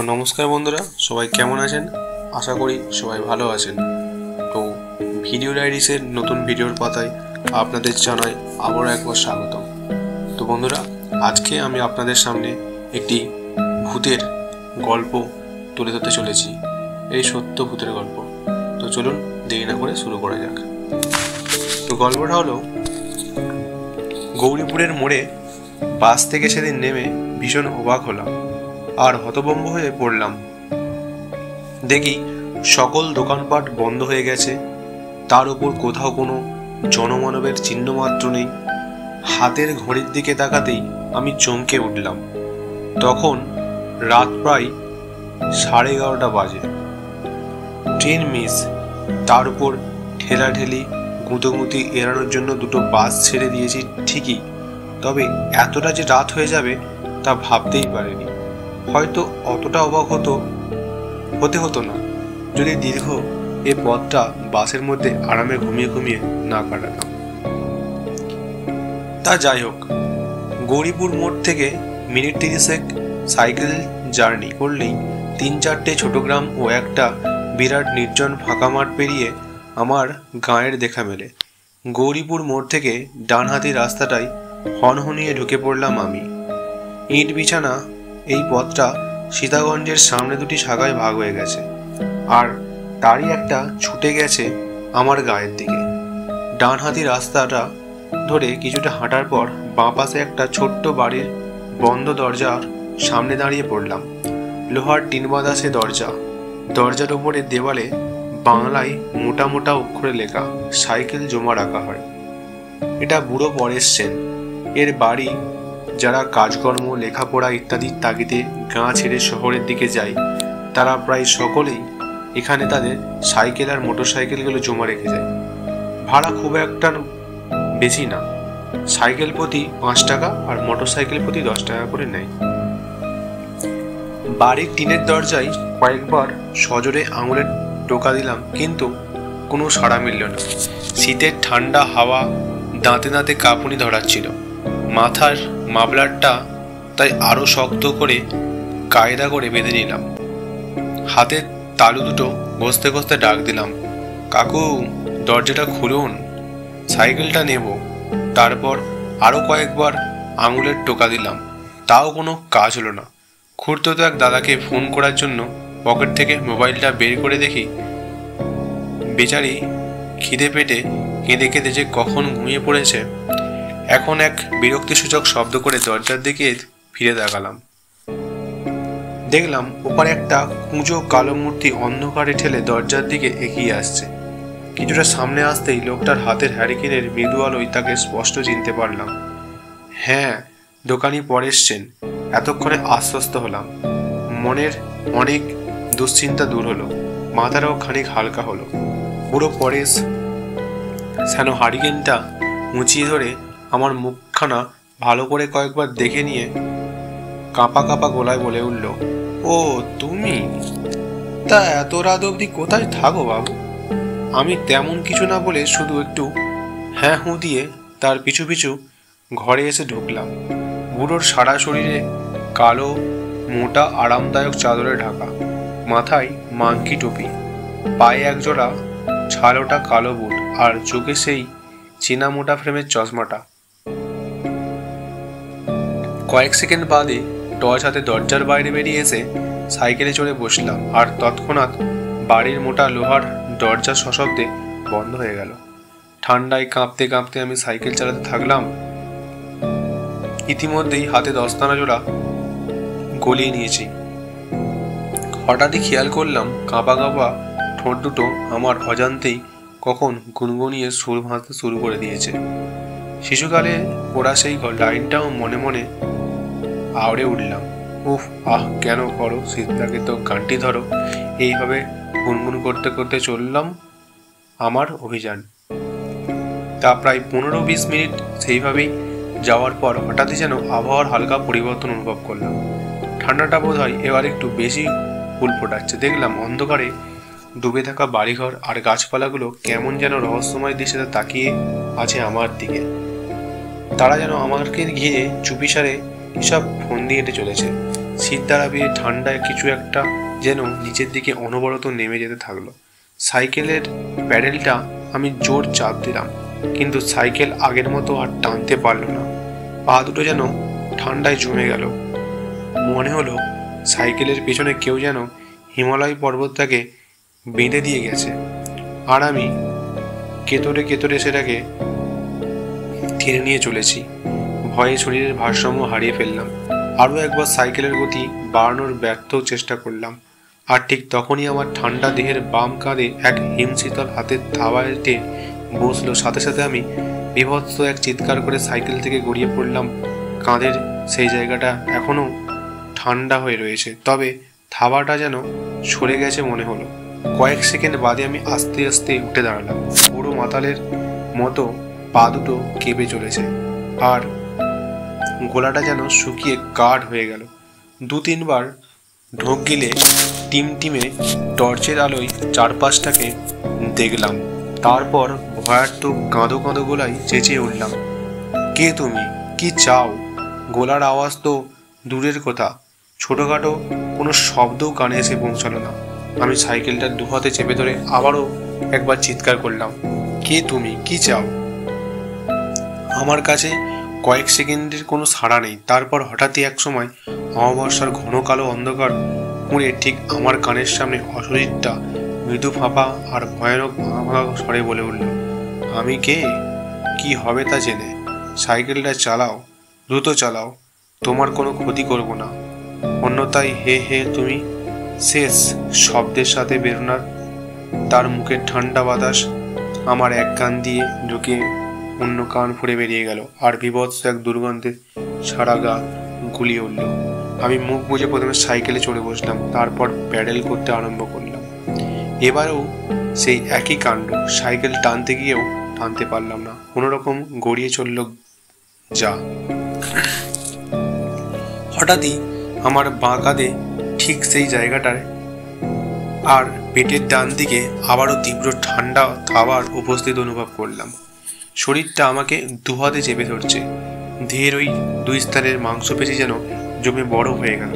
নমস্কার বন্ধুরা, সবাই কেমন আছেন? আশা করি সবাই ভালো আছেন। তো ভিডিও ডায়েরিসের নতুন ভিডিওর পাতায় আপনাদের জানাই আবারও একবার স্বাগতম। তো বন্ধুরা, আজকে আমি আপনাদের সামনে একটি ভূতের গল্প তুলে ধরতে চলেছি। এই সত্য ভূতের গল্প। তো চলুন দেরি না করে শুরু করা যাক। তো গল্পটা হলো, গৌরীপুরের মোড়ে বাস থেকে সেদিন নেমে ভীষণ অবাক হলাম আর হতভম্ব হয়ে পড়লাম। দেখি সকল দোকানপাট বন্ধ হয়ে গেছে, তার উপর কোথাও কোনো জনমানবের চিহ্নমাত্র নেই। হাতের ঘড়ির দিকে তাকাতেই আমি চমকে উঠলাম। তখন রাত প্রায় 11:30 বাজে। ট্রেন মিস, তার উপর ঠেলাঠেলি গুঁতোগুঁতি এড়ানোর জন্য দুটো বাস ছেড়ে দিয়েছি ঠিকই, তবে এতটা যে রাত হয়ে যাবে তা ভাবতেই পারিনি। হয়তো অতটা অবাক হতে না যদি দীর্ঘ এ পথটা বাসের মধ্যে আরামে ঘুমিয়ে ঘুমিয়ে না কাটাতাম। তা যাই হোক, গৌরীপুর মোড় থেকে মিনিট 30 সাইকেল জার্নি করলেই 3-4টে ছোট গ্রাম ও একটা বিরাট নির্জন ফাঁকা মাঠ পেরিয়ে আমার গাঁয়ের দেখা মেলে। গৌরীপুর মোড় থেকে ডানহাতি রাস্তাটায় হনহনিয়ে ঢুকে পড়লাম আমি। ইট বিছানা এই পথটা সীতাগঞ্জের সামনে দুটি শাখায় ভাগ হয়ে গেছে, আর তারই একটা ছুটে গেছে আমার গায়ের দিকে। ডানহাতি রাস্তাটা ধরে কিছুটা হাঁটার পর বাঁ পাশে একটা ছোট্ট বাড়ির বন্ধ দরজার সামনে দাঁড়িয়ে পড়লাম। লোহার টিন বাঁধা সে দরজার ওপরে দেওয়ালে বাংলায় মোটা মোটা অক্ষরে লেখা, সাইকেল জমা রাখা হয়। এটা বুড়ো পরেশ সেন। এর বাড়ি যারা কাজকর্ম, লেখাপড়া ইত্যাদির তাগিদে গাঁ ছেড়ে শহরের দিকে যায়, তারা প্রায় সকলেই এখানে তাদের সাইকেল আর মোটরসাইকেলগুলো জমা রেখে যায়। ভাড়া খুব একটা বেশি না, সাইকেল প্রতি 5 টাকা আর মোটরসাইকেল প্রতি 10 টাকা করে নেয়। বাড়ির টিনের দরজায় কয়েকবার সজোরে আঙুলে টোকা দিলাম, কিন্তু কোনো সাড়া মিলল না। শীতের ঠান্ডা হাওয়া দাঁতে দাঁতে কাঁপুনি ধরাচ্ছিল। মাথার মাফলারটা তাই আরো শক্ত করে কায়দা করে বেঁধে নিলাম। হাতের তালু দুটো ঘষতে ঘষতে ডাক দিলাম, কাকু দরজাটা খুলুন, সাইকেলটা নেব। তারপর আরো কয়েকবার আঙুলের টোকা দিলাম, তাও কোনো কাজ হলো না। খুড়তুতো এক দাদাকে ফোন করার জন্য পকেট থেকে মোবাইলটা বের করে দেখি বেচারি খিদে পেটে কেঁদে কেঁদে যে কখন ঘুমিয়ে পড়েছে। এখন এক বিরক্তিসূচক শব্দ করে দরজার দিকে ফিরে তাকালাম। দেখলাম ওপারে একটা কুঁজো কালো মূর্তি অন্ধকারে ঠেলে দরজার দিকে এগিয়ে আসছে। কিছুটা সামনে আসতেই লোকটার হাতের হ্যারিকেনের মৃদু আলোয় তাকে স্পষ্ট চিনতে পারলাম। হ্যাঁ, দোকানি পরেশ সেন। এতক্ষণে আশ্বস্ত হলাম। মনের অনেক দুশ্চিন্তা দূর হলো, মাথাটাও খানিক হালকা হলো। বুড়ো পরেশ সেন হ্যারিকেনটা মুচিয়ে ধরে আমার মুখখানা ভালো করে কয়েকবার দেখে নিয়ে কাঁপা কাঁপা গলায় বলে উঠল, ও তুমি? তা এত রাত অবধি কোথায় থাকো বাবু? আমি তেমন কিছু না বলে শুধু একটু হ্যাঁ হুঁ দিয়ে তার পিছু পিছু ঘরে এসে ঢুকলাম। বুড়োর সারা শরীরে কালো মোটা আরামদায়ক চাদরে ঢাকা, মাথায় মাংকি টুপি, পায়ে একজোড়া ছালোটা কালো বুট, আর চোখে সেই চেনা মোটা ফ্রেমের চশমাটা। কয়েক সেকেন্ড বাদে টর্চ হাতে দরজার বাইরে বেরিয়ে এসে সাইকেলে চড়ে বসলাম, আর তৎক্ষণাৎ বাড়ির মোটা লোহার দরজা সশব্দে বন্ধ হয়ে গেল। ঠান্ডায় কাঁপতে কাঁপতে আমি সাইকেল চালাতে থাকলাম। ইতিমধ্যেই হাতে 10 জোড়া গলিয়ে নিয়েছি। হঠাৎই খেয়াল করলাম কাঁপা কাঁপা ঠোঁট দুটো আমার অজান্তেই কখন গুনগুনিয়ে সুর ভাঁজতে শুরু করে দিয়েছে। শিশুকালে পড়া সেই লাইনটাও মনে মনে আওড়ে উঠলাম, উফ আহ কেন করো শীতটাকে তো গানটি ধরো। এইভাবে গুনগুন করতে করতে চললাম আমার অভিযান। তা প্রায় 15-20 মিনিট সেইভাবেই যাওয়ার পর হঠাৎই যেন আবহাওয়ার হালকা পরিবর্তন অনুভব করলাম। ঠান্ডাটা বোধ হয় এবার একটু বেশি ফুল ফোটাচ্ছে। দেখলাম অন্ধকারে ডুবে থাকা বাড়িঘর আর গাছপালাগুলো কেমন যেন রহস্যময় দৃষ্টিতে তাকিয়ে আছে আমার দিকে। তারা যেন আমাকে ঘিরে চুপিসারে কিসব ফোন দিয়ে হেঁটে চলেছে। শীত দ্বারা বেয়ে ঠান্ডায় কিছু একটা যেন নিচের দিকে অনবরত নেমে যেতে থাকলো। সাইকেলের প্যাডেলটা আমি জোর চাপ দিলাম, কিন্তু সাইকেল আগের মতো আর টানতে পারল না। পা দুটো যেন ঠান্ডায় জমে গেল। মনে হলো সাইকেলের পেছনে কেউ যেন হিমালয় পর্বতটাকে বেঁধে দিয়ে গেছে, আর আমি কেতরে কেতরে সেটাকে টেনে নিয়ে চলেছি। ভয়ে শরীরের ভারসাম্য হারিয়ে ফেললাম। আরও একবার সাইকেলের গতি বাড়ানোর ব্যর্থ চেষ্টা করলাম, আর ঠিক তখনই আমার ঠান্ডা দেহের বাম কাঁধে এক হিমশীতল হাতের থাবা এসে বসলো। সাথে সাথে আমি বীভৎস এক চিৎকার করে সাইকেল থেকে গড়িয়ে পড়লাম। কাঁধের সেই জায়গাটা এখনও ঠান্ডা হয়ে রয়েছে, তবে থাবাটা যেন সরে গেছে মনে হলো। কয়েক সেকেন্ড বাদে আমি আস্তে আস্তে উঠে দাঁড়ালাম। পুরো মাতালের মতো পা দুটো কেঁপে চলেছে, আর গলাটা যেন শুকিয়ে কাঠ হয়ে গেল। 2-3 বার ঢোক গিলে টিমটিমে টর্চের আলোয় চারপাশটাকে দেখলাম। তারপর ভয়ার্ত কাঁদো কাঁদো গলায় চেঁচিয়ে উঠলাম, কে তুমি? কি চাও? গলার আওয়াজ তো দূরের কথা, ছোটোখাটো কোনো শব্দও কানে এসে পৌঁছালো না। আমি সাইকেলটা দুহাতে চেপে ধরে আবারও একবার চিৎকার করলাম, কে তুমি? কি চাও? আমার কাছে কয়েক সেকেন্ডের কোনো সাড়া নেই। তারপর হঠাৎই এক সময় অমাবস্যার ঘন কালো অন্ধকার পুড়ে ঠিক আমার কানের সামনে অশরীরটা মৃদু ফাঁপা আর ভয়ানক ভাঙা ভাঙা স্বরে বলে উঠল, আমি কে? কি হবে তা জেনে? সাইকেলটা চালাও, দ্রুত চালাও, তোমার কোনো ক্ষতি করব না, অন্যথায় হে হে তুমি শেষ। শব্দের সাথে বেরোনার তার মুখের ঠান্ডা বাতাস আমার এক কান দিয়ে ঢুকে অন্য কান ফুঁড়ে বেরিয়ে গেল, আর বিভৎস এক দুর্গন্ধে সারা গা গুলিয়ে উঠল। আমি মুখ বুজে প্রথমে সাইকেলে চড়ে বসলাম, তারপর প্যাডেল করতে আরম্ভ করলাম। এবারেও সেই একই কাণ্ড, সাইকেল টানতে গিয়েও টানতে পারলাম না, কোনোরকম গড়িয়ে চলল যা। হঠাৎই আমার বাঁ কাঁধে ঠিক সেই জায়গাটায় আর পেটের ডান দিকে আবারও তীব্র ঠান্ডা থাবার উপস্থিত অনুভব করলাম। শরীরটা আমাকে দুহাতে চেপে ধরছে। দেহের ওই 2 স্তরের মাংসপেশি যেন জমে বড় হয়ে গেল।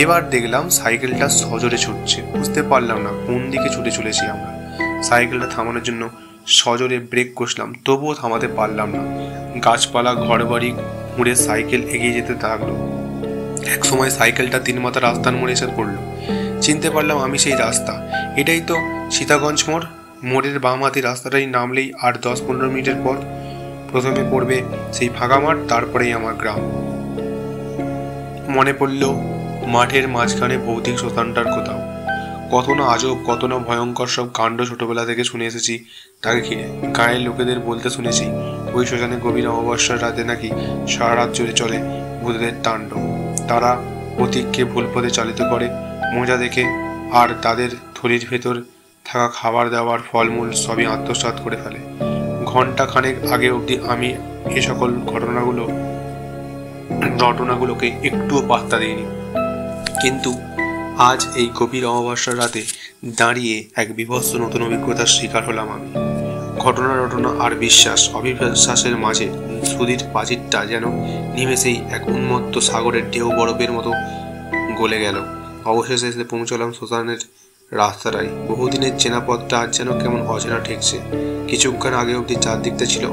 এবার দেখলাম সাইকেলটা সজোরে ছুটছে। বুঝতে পারলাম না কোন দিকে ছুটে চলেছি আমরা। সাইকেলটা থামানোর জন্য সজোরে ব্রেক কষলাম, তবুও থামাতে পারলাম না। গাছপালা, ঘরবাড়ি মুড়ে সাইকেল এগিয়ে যেতে থাকলো। এক সময় সাইকেলটা 3 মাথা রাস্তার মোড়ে এসে পড়লো। চিনতে পারলাম আমি সেই রাস্তা। এটাই তো সীতাগঞ্জ মোড়। মোড়ের বাম হাতে রাস্তাটাই নামলেই আর 10-15 মিনিটের পর প্রথমে পড়বে সেই ফাঁকা মাঠ, তারপরেই আমার গ্রাম। মনে পড়ল মাঠের মাঝখানে ভৌতিক শ্মশানটার কোথাও। কত না আজব, কত না ভয়ঙ্কর সব কাণ্ড ছোটবেলা থেকে শুনে এসেছি তাকে ঘিরে। গায়ের লোকেদের বলতে শুনেছি ওই শ্মশানে গভীর অমাবস্যার রাতে নাকি সারা রাত জুড়ে চলে ভূতেদের তাণ্ডব। তারা প্রতীককে ভুল পথে চালিত করে মজা দেখে, আর তাদের থলির ভেতর থাকা খাবার দাবার ফলমূল সবই আত্মসাৎ করে ফেলে। ঘন্টা খানেক আগে অবধি আমি এ সকল ঘটনাগুলোকে একটুও পাত্তা দিইনি, কিন্তু আজ এই গভীর অমাবস্যার রাতে দাঁড়িয়ে এক বিভৎস নতুন অভিজ্ঞতার শিকার হলাম আমি। ঘটনা আর অবিশ্বাসের মাঝে সুদীর প্রাচীরটা যেন নিমেষেই এক উন্মত্ত সাগরের ঢেউ বরফের মতো গলে গেল। অবশেষে এসে পৌঁছলাম শ্মশানের রাস্তাটায়। বহুদিনের চেনা পথটা আজ যেন কেমন অচেনা ঠেকছে। কিছুক্ষণ আগে অবধি চারদিকটা ছিল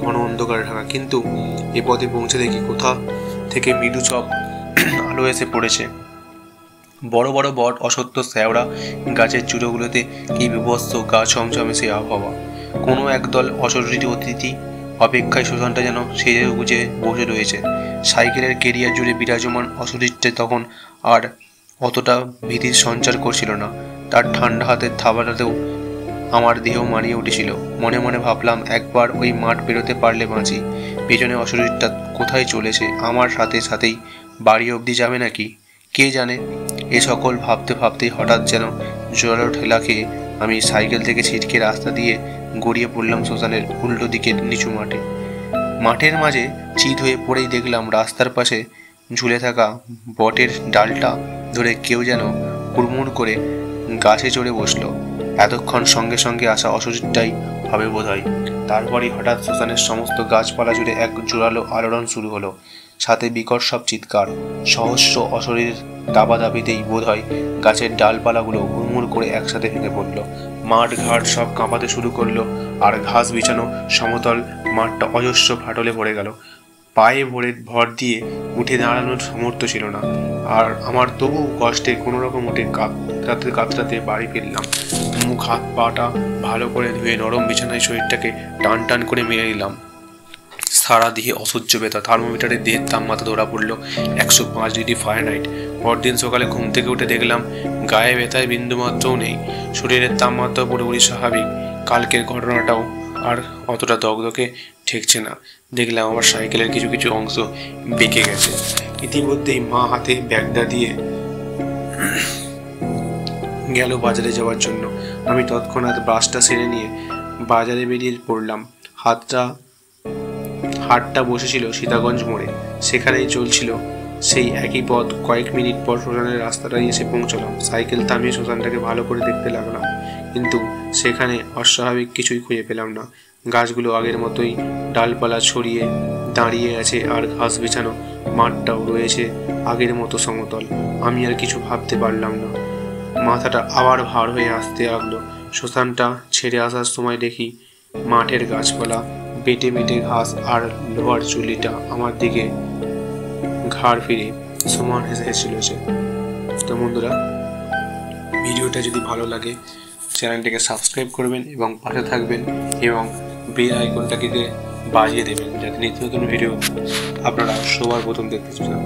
ঘন অন্ধকারে ঢাকা, কিন্তু এ পথে পৌঁছে দেখি কোথা থেকে মৃদু সব আলো এসে পড়েছে। বড় বড় বট, অসত্য শ্যাওড়া গাছের চূড়োগুলোতে কি বিভৎস গা ছমছমে সে আবহাওয়া। কোনো একদল অশরীরী অতিথি অপেক্ষায় শ্মশানটা যেন সেজে গুজে বসে রয়েছে। সাইকেলের কেরিয়ার জুড়ে বিরাজমান অশরীরটা তখন আর অতটা ভীতির সঞ্চার করছিল না। তার ঠান্ডা হাতের থাবাটাতেও আমার দেহ মানিয়ে উঠেছিল। মনে মনে ভাবলাম, একবার ওই মাঠ পেরোতে পারলে বাঁচি। পেছনে অশরীরটা কোথায় চলেছে, আমার সাথে সাথেই বাড়ি অবধি যাবে নাকি কে জানে। এ সকল ভাবতে ভাবতেই হঠাৎ যেন জোরালো ঠেলা খেয়ে আমি সাইকেল থেকে ছিটকে রাস্তা দিয়ে গড়িয়ে পড়লাম শ্মশানের উল্টো দিকের নিচু মাঠে। মাঠের মাঝে চিত হয়ে পড়েই দেখলাম রাস্তার পাশে ঝুলে থাকা বটের ডালটা ধরে কেউ যেন হুড়মুড় করে গাছে চড়ে বসলো। এতক্ষণ সঙ্গে সঙ্গে আসা অশরীরটাই হবে বোধহয়। তারপরই হঠাৎ শ্মশানের সমস্ত গাছপালা জুড়ে এক জোরালো আলোড়ন শুরু হলো, সাথে বিকট সব চিৎকার। সহস্র অশরীর দাবাদাবিতেই বোধহয় গাছের ডালপালাগুলো হুড়মুড় করে একসাথে ভেঙে পড়ল। মাঠ ঘাট সব কাঁপাতে শুরু করলো, আর ঘাস বিছানো সমতল মাঠটা অজস্র ফাটলে ভরে গেল। পায়ে ভর দিয়ে উঠে দাঁড়ানোর সামর্থ্য ছিল না, আর আমার তবু কষ্টে কোনোরকম উঠে কাতরাতে কাতরাতে বাড়ি ফিরলাম। মুখ হাত পাটা ভালো করে ধুয়ে নরম বিছানায় শরীরটাকে টান টান করে মেরে নিলাম। সারা দেহে অসহ্য ব্যথা, থার্মোমিটারের দেহের তাপমাত্রা ধরা পড়লো 105 ডিগ্রি ফারেনহাইট। পরদিন সকালে ঘুম থেকে উঠে দেখলাম গায়ে ব্যথায় বিন্দুমাত্রও নেই, শরীরের তাপমাত্রা পুরোপুরি স্বাভাবিক। কালকের ঘটনাটাও আর অতটা দগদগে ঠেকছে না। দেখলাম আমার সাইকেলের কিছু কিছু অংশ বেঁকে গেছে। ইতিমধ্যেই মা হাতে ব্যাগটা দিয়ে গেল বাজারে যাওয়ার জন্য। আমি তৎক্ষণাৎ ব্রাশটা সেরে নিয়ে বাজারে বেরিয়ে পড়লাম। হাটটা বসেছিল সীতাগঞ্জ মোড়ে, সেখানেই চলছিল সেই একই পথ। কয়েক মিনিট পর শ্মশানের রাস্তাটায় এসে পৌঁছলাম। সাইকেল থামিয়ে শ্মশানটাকে ভালো করে দেখতে লাগলাম, কিন্তু সেখানে অস্বাভাবিক কিছুই খুঁজে পেলাম না। গাছগুলো আগের মতোই ডালপালা ছড়িয়ে দাঁড়িয়ে আছে, আর ঘাস বিছানো মাঠটাও রয়েছে আগের মতো সমতল। আমি আর কিছু ভাবতে পারলাম না। মাথাটা আবার ভার হয়ে আসতে লাগলো। শ্মশানটা ছেড়ে আসার সময় দেখি মাঠের গাছপালা, বেটে বেটে ঘাস আর লোহার চুল্লিটা আমার দিকে ঘাড় ফিরে সমান হেসে চলেছে। তো বন্ধুরা, ভিডিওটা যদি ভালো লাগে চ্যানেলটিকে সাবস্ক্রাইব করবেন এবং পাশে থাকবেন, এবং বেল আইকনটাকে বাজিয়ে দেবেন, যাতে নিত্য নতুন ভিডিও আপনারা সবার প্রথম দেখতে পান।